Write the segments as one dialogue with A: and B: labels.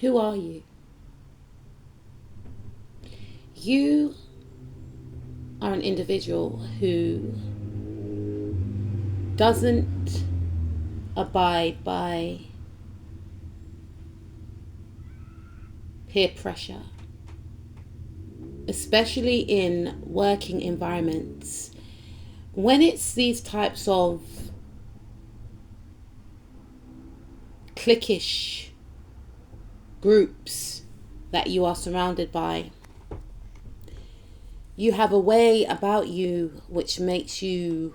A: Who are you? You are an individual who doesn't abide by peer pressure, especially in working environments. When it's these types of cliquish groups that you are surrounded by, you have a way about you which makes you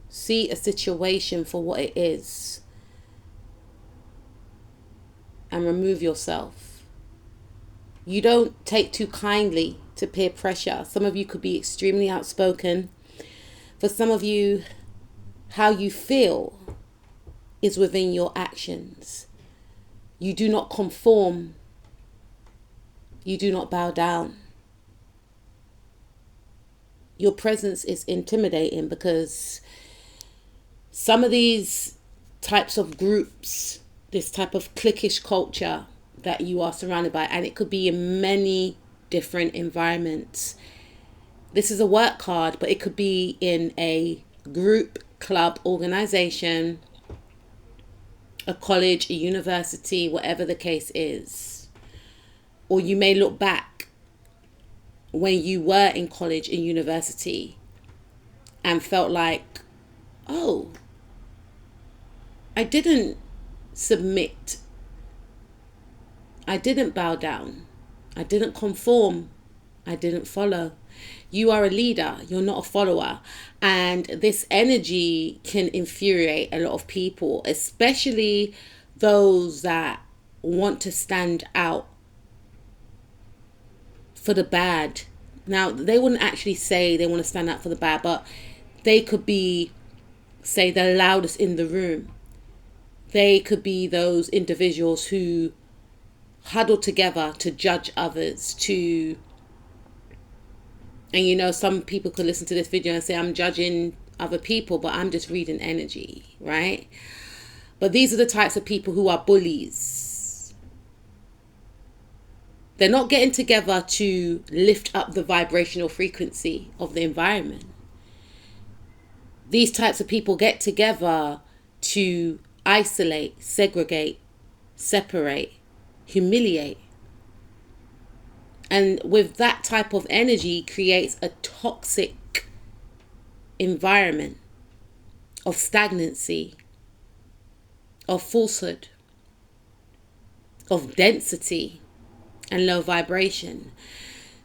A: see a situation for what it is and remove yourself. You don't take too kindly to peer pressure. Some of you could be extremely outspoken. For some of you, how you feel is within your actions. You do not conform. You do not bow down. Your presence is intimidating because some of these types of groups, this type of cliquish culture that you are surrounded by, and it could be in many different environments. This is a work card, but it could be in a group, club, organization, a college, a university, whatever the case is. Or you may look back when you were in college and university and felt like, oh, I didn't submit. I didn't bow down. I didn't conform. I didn't follow. You are a leader. You're not a follower. And this energy can infuriate a lot of people, especially those that want to stand out for the bad. Now, they wouldn't actually say they want to stand out for the bad, but they could be, say, the loudest in the room. They could be those individuals who huddle together to judge others, and you know, some people could listen to this video and say, I'm judging other people, but I'm just reading energy, right? But these are the types of people who are bullies. They're not getting together to lift up the vibrational frequency of the environment. These types of people get together to isolate, segregate, separate, humiliate. And with that type of energy creates a toxic environment of stagnancy, of falsehood, of density and low vibration.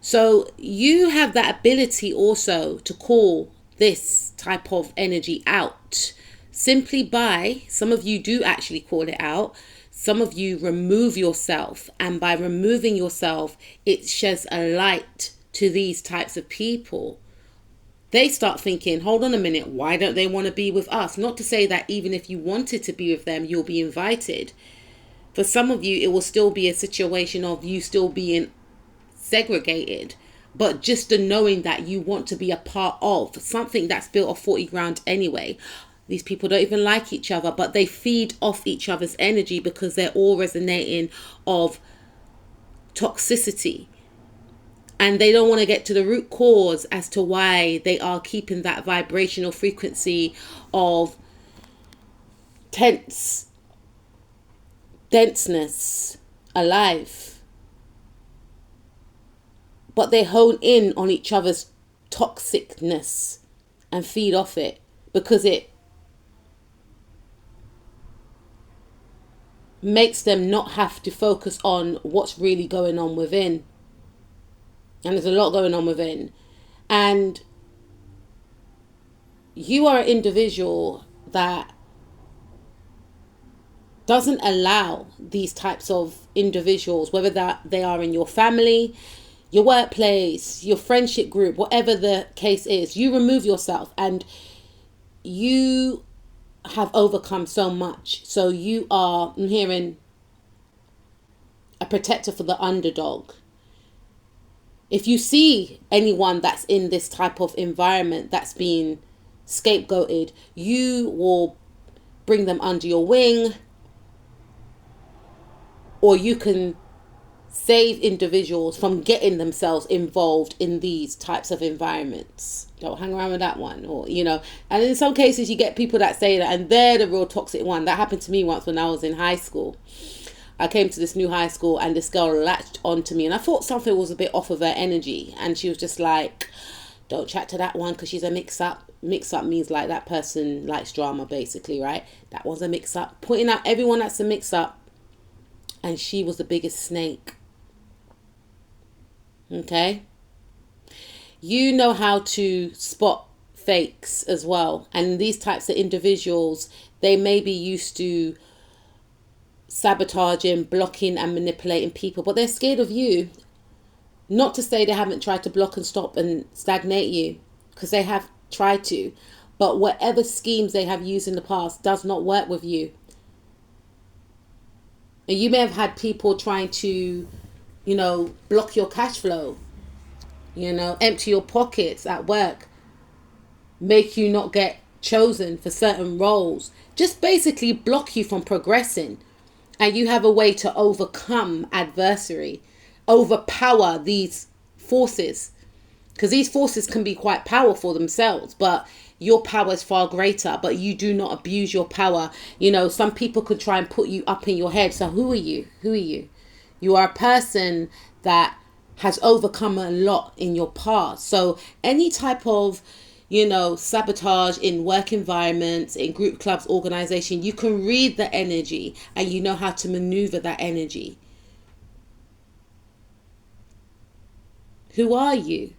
A: So you have that ability also to call this type of energy out simply by, some of you do actually call it out. Some of you remove yourself, and by removing yourself, it sheds a light to these types of people. They start thinking, hold on a minute, why don't they want to be with us? Not to say that even if you wanted to be with them, you'll be invited. For some of you, it will still be a situation of you still being segregated, but just the knowing that you want to be a part of something that's built off 40 ground anyway. These people don't even like each other, but they feed off each other's energy because they're all resonating of toxicity. And they don't want to get to the root cause as to why they are keeping that vibrational frequency of denseness alive. But they hone in on each other's toxicness and feed off it because it makes them not have to focus on what's really going on within. And there's a lot going on within. And you are an individual that doesn't allow these types of individuals, whether that they are in your family, your workplace, your friendship group, whatever the case is, you remove yourself and you have overcome so much. So you are, I'm hearing, a protector for the underdog. If you see anyone that's in this type of environment that's being scapegoated, you will bring them under your wing. or you can save individuals from getting themselves involved in these types of environments. Don't hang around with that one. Or, you know, and in some cases you get people that say that, and they're the real toxic one. That happened to me once when I was in high school. I came to this new high school and this girl latched onto me, and I thought something was a bit off of her energy, and she was just like, don't chat to that one because she's a mix-up. Mix-up means like that person likes drama, basically, right? That one's a mix-up. Pointing out everyone that's a mix-up, and she was the biggest snake. Okay? You know how to spot fakes as well. And these types of individuals, they may be used to sabotaging, blocking and manipulating people, but they're scared of you. Not to say they haven't tried to block and stop and stagnate you, because they have tried to, but whatever schemes they have used in the past does not work with you. And you may have had people trying to, you know, block your cash flow, you know, empty your pockets at work, make you not get chosen for certain roles, just basically block you from progressing. And you have a way to overcome adversity, overpower these forces. Because these forces can be quite powerful themselves, but your power is far greater, but you do not abuse your power. You know, some people could try and put you up in your head. So who are you? Who are you? You are a person that has overcome a lot in your past. So any type of, you know, sabotage in work environments, in group clubs, organization, you can read the energy and you know how to maneuver that energy. Who are you?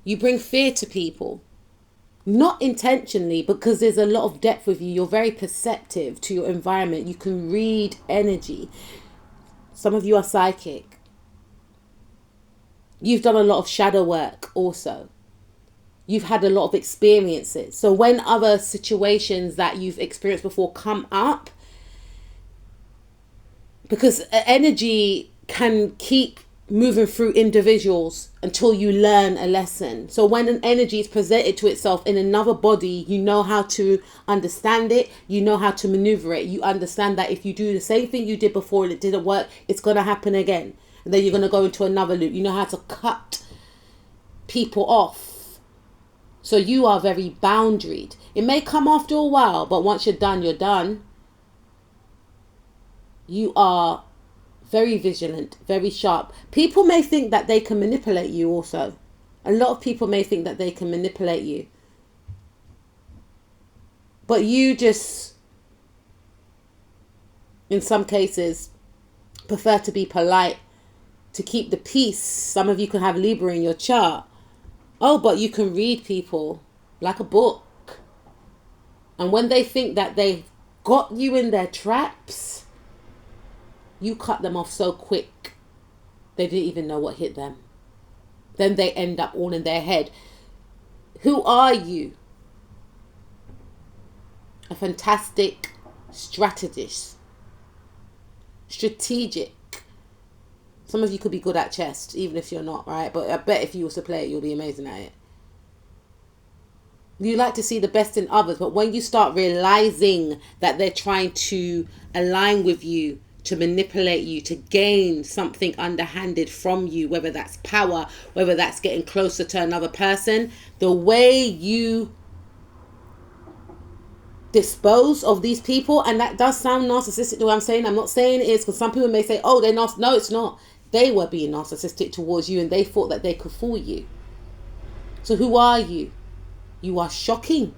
A: You bring fear to people. Not intentionally, because there's a lot of depth with you. You're very perceptive to your environment. You can read energy. Some of you are psychic. You've done a lot of shadow work also. You've had a lot of experiences. So when other situations that you've experienced before come up, because energy can keep moving through individuals until you learn a lesson. So when an energy is presented to itself in another body, you know how to understand it. You know how to maneuver it. You understand that if you do the same thing you did before and it didn't work, it's going to happen again. And then you're going to go into another loop. You know how to cut people off. So you are very boundaried. It may come after a while, but once you're done, you're done. You are very vigilant, very sharp. People may think that they can manipulate you also. A lot of people may think that they can manipulate you. But you just, in some cases, prefer to be polite, to keep the peace. Some of you can have Libra in your chart. Oh, but you can read people like a book. And when they think that they've got you in their traps, you cut them off so quick, they didn't even know what hit them. Then they end up all in their head. Who are you? A fantastic strategist. Strategic. Some of you could be good at chess, even if you're not, right? But I bet if you was to play it, you'll be amazing at it. You like to see the best in others, but when you start realizing that they're trying to align with you, to manipulate you, to gain something underhanded from you, whether that's power, whether that's getting closer to another person, the way you dispose of these people, and that does sound narcissistic the way I'm saying. I'm not saying it is, because some people may say, oh, they're not. No, it's not. They were being narcissistic towards you and they thought that they could fool you. So who are you? You are shocking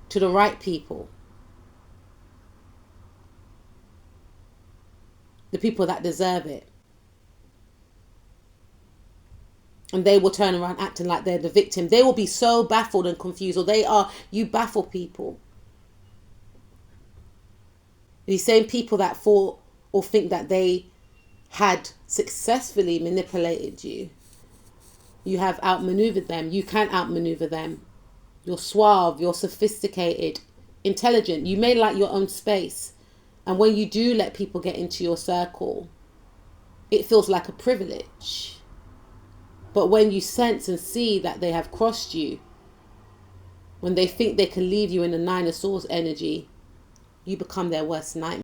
A: to the right people. The people that deserve it. And they will turn around acting like they're the victim. They will be so baffled and confused, or they are. You baffle people. These same people that thought or think that they had successfully manipulated you, you have outmaneuvered them. You can outmaneuver them. You're suave, you're sophisticated, intelligent. You may like your own space. And when you do let people get into your circle, it feels like a privilege. But when you sense and see that they have crossed you, when they think they can leave you in the Nine of Swords energy, you become their worst nightmare.